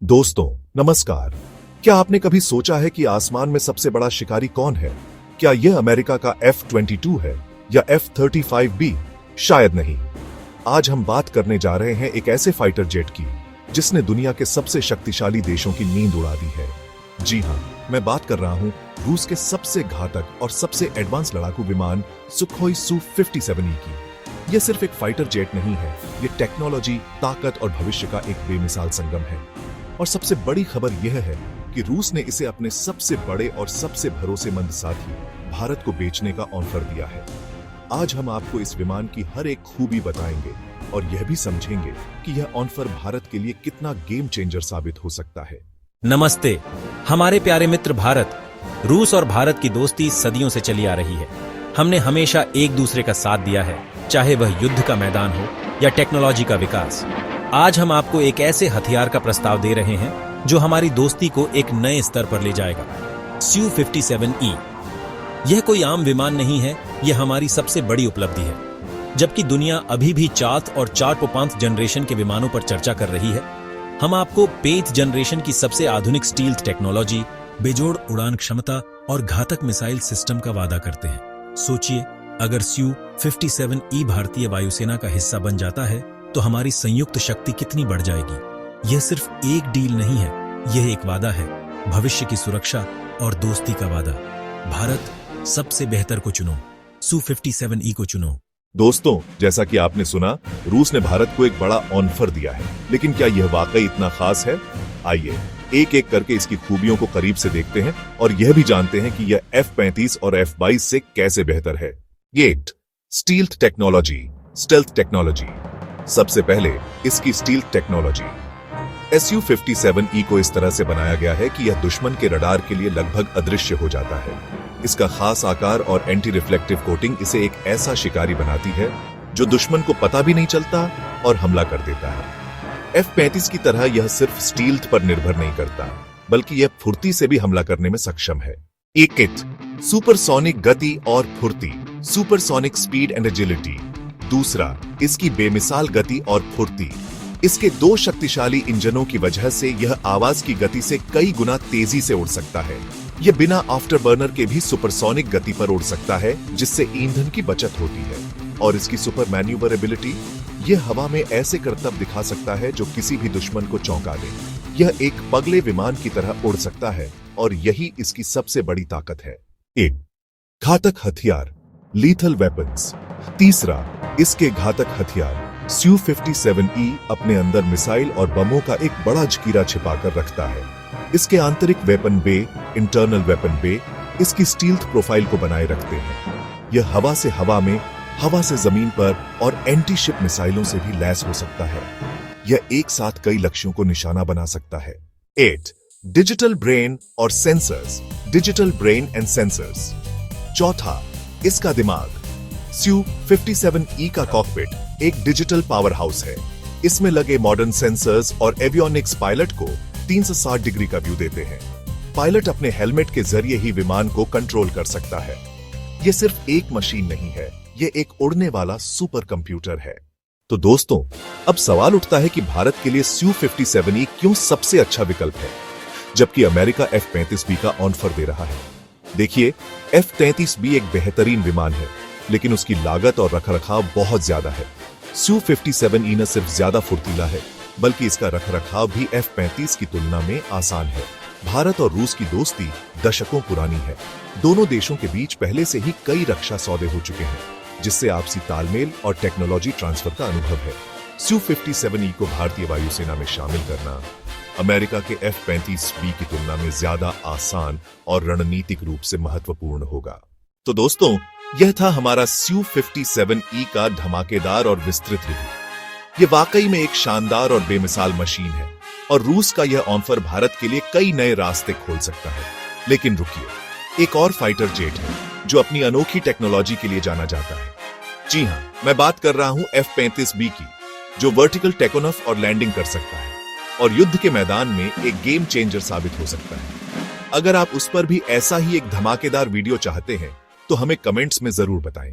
दोस्तों नमस्कार। क्या आपने कभी सोचा है कि आसमान में सबसे बड़ा शिकारी कौन है? क्या यह अमेरिका का F-22 है या F-35B? शायद नहीं। आज हम बात करने जा रहे हैं एक ऐसे फाइटर जेट की जिसने दुनिया के सबसे शक्तिशाली देशों की नींद उड़ा दी है। जी हां, मैं बात कर रहा हूं रूस के सबसे घातक और सबसे एडवांस लड़ाकू विमान सुखोई Su-57E की। यह सिर्फ एक फाइटर जेट नहीं है, यह टेक्नोलॉजी, ताकत और भविष्य का एक बेमिसाल संगम है। और सबसे बड़ी खबर यह है कि रूस ने इसे अपने सबसे बड़े और सबसे भरोसेमंद साथी भारत को बेचने का ऑफर दिया है। आज हम आपको इस विमान की हर एक खूबी बताएंगे और यह भी समझेंगे कि यह ऑफर भारत के लिए कितना गेम चेंजर साबित हो सकता है। नमस्ते हमारे प्यारे मित्र भारत। रूस और भारत की दोस्ती सदियों से चली आ रही है। हमने हमेशा एक दूसरे का साथ दिया है, चाहे वह युद्ध का मैदान हो या टेक्नोलॉजी का विकास। आज हम आपको एक ऐसे हथियार का प्रस्ताव दे रहे हैं जो हमारी दोस्ती को एक नए स्तर पर ले जाएगा। Su-57E। यह कोई आम विमान नहीं है, यह हमारी सबसे बड़ी उपलब्धि है। जबकि दुनिया अभी भी 4th और 4.5 जनरेशन के विमानों पर चर्चा कर रही है, हम आपको 5th जनरेशन की सबसे आधुनिक स्टील्थ टेक्नोलॉजी, बेजोड़ उड़ान क्षमता और घातक मिसाइल सिस्टम का वादा करते हैं। सोचिए, अगर Su-57E भारतीय वायुसेना का हिस्सा बन जाता है तो हमारी संयुक्त शक्ति कितनी बढ़ जाएगी। यह सिर्फ एक डील नहीं है, यह एक वादा है, भविष्य की सुरक्षा और दोस्ती का वादा। भारत, सबसे बेहतर को चुनो, Su-57E को चुनो। दोस्तों, जैसा कि आपने सुना, रूस ने भारत को एक बड़ा ऑफर दिया है, लेकिन क्या यह वाकई इतना खास है? आइए एक एक करके इसकी खूबियों को करीब से देखते हैं और यह भी जानते हैं कि यह F-35 और F-22 से कैसे बेहतर है। Stealth technology, stealth technology. सबसे पहले इसकी स्टील्थ टेक्नोलॉजी। Su-57E को इस तरह से बनाया गया है कि यह दुश्मन के रडार के लिए लगभग अदृश्य हो जाता है। इसका खास आकार और एंटी रिफ्लेक्टिव कोटिंग इसे एक ऐसा शिकारी बनाती है जो दुश्मन को पता भी नहीं चलता और हमला कर देता है। F-35 की तरह यह सिर्फ स्टील्थ पर निर्भर नहीं करता, बल्कि यह फुर्ती से भी हमला करने में सक्षम है। सुपरसोनिक गति और फुर्ती, सुपरसोनिक स्पीड एंड एजिलिटी। दूसरा, इसकी बेमिसाल गति और फुर्ती। इसके 2 शक्तिशाली इंजनों की वजह से यह आवाज की गति से कई गुना तेजी से उड़ सकता है। यह बिना आफ्टर बर्नर के भी सुपरसोनिक गति पर उड़ सकता है, जिससे ईंधन की बचत होती है। और इसकी सुपर मैन्यूवरेबिलिटी, यह हवा में ऐसे करतब दिखा सकता है जो किसी भी दुश्मन को चौंका दे। यह एक पगले विमान की तरह उड़ सकता है और यही इसकी सबसे बड़ी ताकत है। घातक हथियार, लीथल वेपन्स। तीसरा, इसके घातक हथियार। Su-57E अपने अंदर मिसाइल और बमों का एक बड़ा जखीरा छिपाकर रखता है। इसके आंतरिक वेपन बे, इंटरनल वेपन बे, इसकी स्टील्थ प्रोफाइल को बनाए रखते हैं। यह हवा से हवा में, हवा से जमीन पर और एंटी शिप मिसाइलों से भी लैस हो सकता है। यह एक साथ कई लक्ष्यों को निशाना बना सकता है। डिजिटल ब्रेन और sensors, digital brain and sensors. चौथा, इसका दिमाग। Su-57E का कॉकपिट एक डिजिटल पावर हाउस है। इसमें लगे मॉडर्न सेंसर्स और एवियोनिक्स पायलट को 360 डिग्री का व्यू देते हैं। पायलट अपने हेलमेट के जरिए ही विमान को कंट्रोल कर सकता है। यह सिर्फ एक मशीन नहीं है, यह एक उड़ने वाला सुपर कंप्यूटर है। तो दोस्तों, अब सवाल उठता है कि भारत के लिए Su-57E क्यों सबसे अच्छा विकल्प है, जबकि अमेरिका F-35B का ऑफर दे रहा है। देखिए, F-35B एक बेहतरीन विमान है, लेकिन उसकी लागत और रखरखाव बहुत ज्यादा है। Su-57E न सिर्फ ज्यादा फुर्तीला है, बल्कि इसका रखरखाव भी F-35 की तुलना में आसान है। भारत और रूस की दोस्ती दशकों पुरानी है। दोनों देशों के बीच पहले से ही कई रक्षा सौदे हो चुके हैं, जिससे आपसी तालमेल और टेक्नोलॉजी ट्रांसफर का अनुभव है। Su-57E को भारतीय वायुसेना में शामिल करना अमेरिका के F-35B की तुलना में ज्यादा आसान और रणनीतिक रूप से महत्वपूर्ण होगा। तो दोस्तों, यह था हमारा Su-57E का धमाकेदार और विस्तृत रिव्यू। यह वाकई में एक शानदार और बेमिसाल मशीन है और रूस का यह ऑफर भारत के लिए कई नए रास्ते खोल सकता है। लेकिन रुकिए, एक और फाइटर जेट है जो अपनी अनोखी टेक्नोलॉजी के लिए जाना जाता है। जी हां, मैं बात कर रहा हूं F-35B की, जो वर्टिकल टेक ऑफ और लैंडिंग कर सकता है और युद्ध के मैदान में एक गेम चेंजर साबित हो सकता है। अगर आप उस पर भी ऐसा ही एक धमाकेदार वीडियो चाहते हैं तो हमें कमेंट्स में जरूर बताएं।